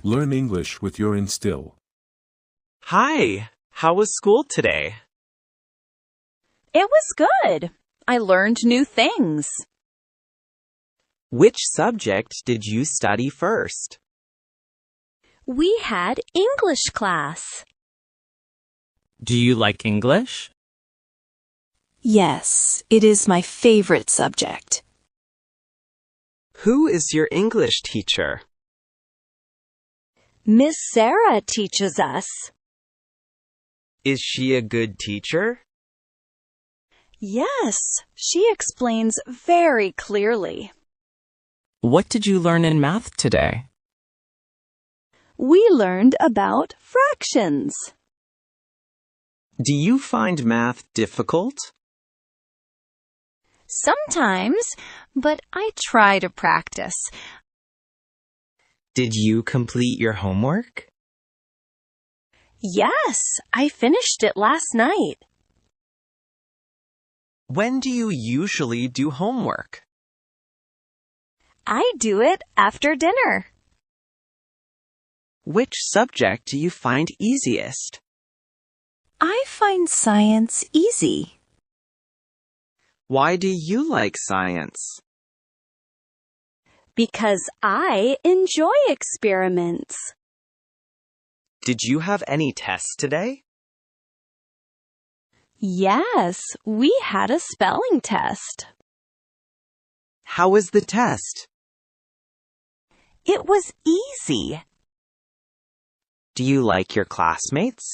Learn English with Yourinstill. Hi, how was school today? It was good. I learned new things. Which subject did you study first? We had English class. Do you like English? Yes, it is my favorite subject. Who is your English teacher? Miss Sarah teaches us. Is she a good teacher? Yes, she explains very clearly. What did you learn in math today? We learned about fractions. Do you find math difficult? Sometimes, but I try to practice. Did you complete your homework? Yes, I finished it last night. When do you usually do homework? I do it after dinner. Which subject do you find easiest? I find science easy. Why do you like science? Because I enjoy experiments. Did you have any tests today? Yes, we had a spelling test. How was the test? It was easy. Do you like your classmates?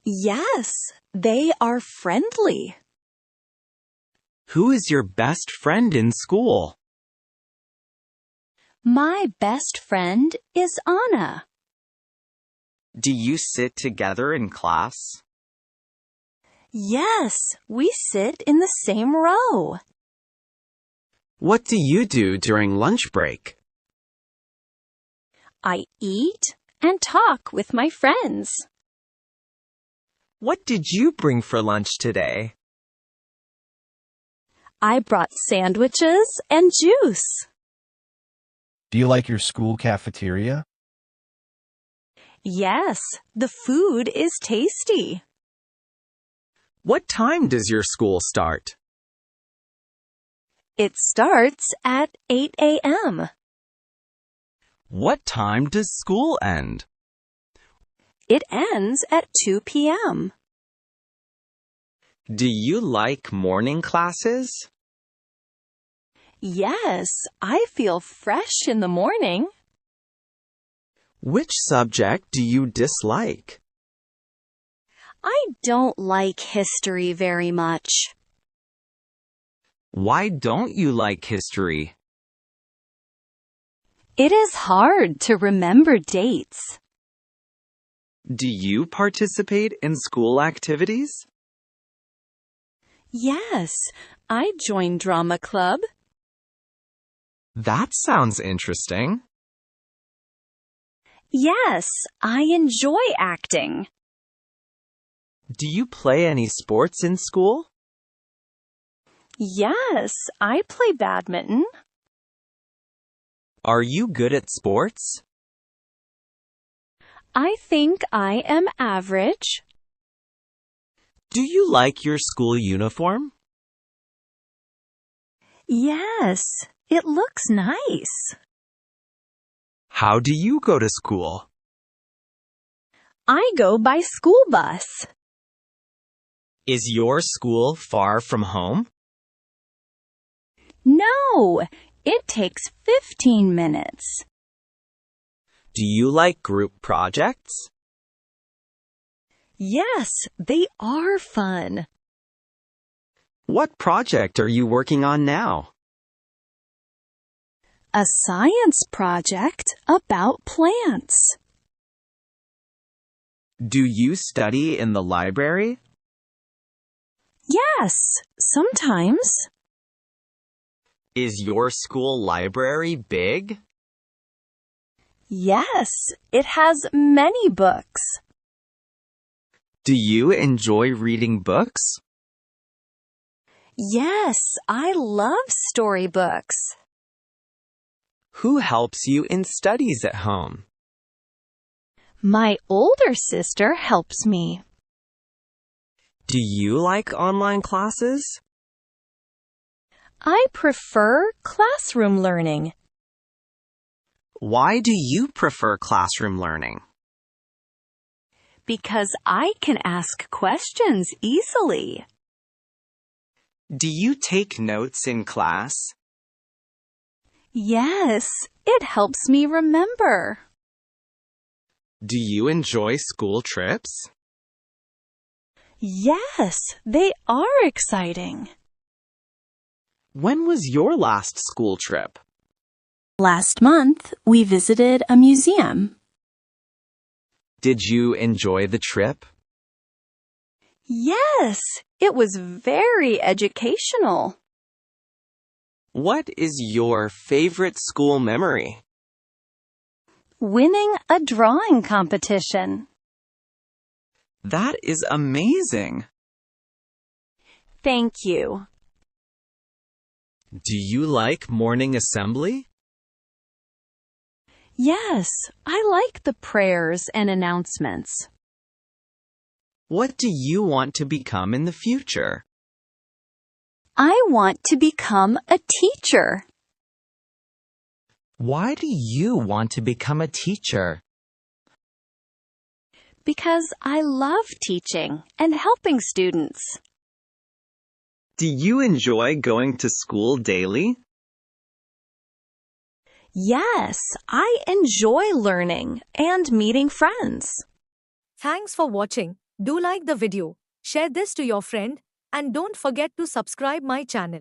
Yes, they are friendly. Who is your best friend in school? My best friend is Anna. Do you sit together in class? Yes, we sit in the same row. What do you do during lunch break? I eat and talk with my friends. What did you bring for lunch today? I brought sandwiches and juice. Do you like your school cafeteria? Yes, the food is tasty. What time does your school start? It starts at 8 a.m. What time does school end? It ends at 2 p.m. Do you like morning classes? Yes, I feel fresh in the morning. Which subject do you dislike? I don't like history very much. Why don't you like history? It is hard to remember dates. Do you participate in school activities? Yes, I joined drama club. That sounds interesting. Yes, I enjoy acting. Do you play any sports in school? Yes, I play badminton. Are you good at sports? I think I am average. Do you like your school uniform? Yes, it looks nice. How do you go to school? I go by school bus. Is your school far from home? No, it takes 15 minutes. Do you like group projects? Yes, they are fun. What project are you working on now? A science project about plants. Do you study in the library? Yes, sometimes. Is your school library big? Yes, it has many books. Do you enjoy reading books? Yes, I love storybooks. Who helps you in studies at home? My older sister helps me. Do you like online classes? I prefer classroom learning. Why do you prefer classroom learning? Because I can ask questions easily. Do you take notes in class? Yes, it helps me remember. Do you enjoy school trips? Yes, they are exciting. When was your last school trip? Last month, we visited a museum. Did you enjoy the trip? Yes, it was very educational. What is your favorite school memory? Winning a drawing competition. That is amazing. Thank you. Do you like morning assembly? Yes, I like the prayers and announcements. What do you want to become in the future? I want to become a teacher. Why do you want to become a teacher? Because I love teaching and helping students. Do you enjoy going to school daily? Yes, I enjoy learning and meeting friends. Thanks for watching. Do like the video, share this to your friend, and don't forget to subscribe my channel.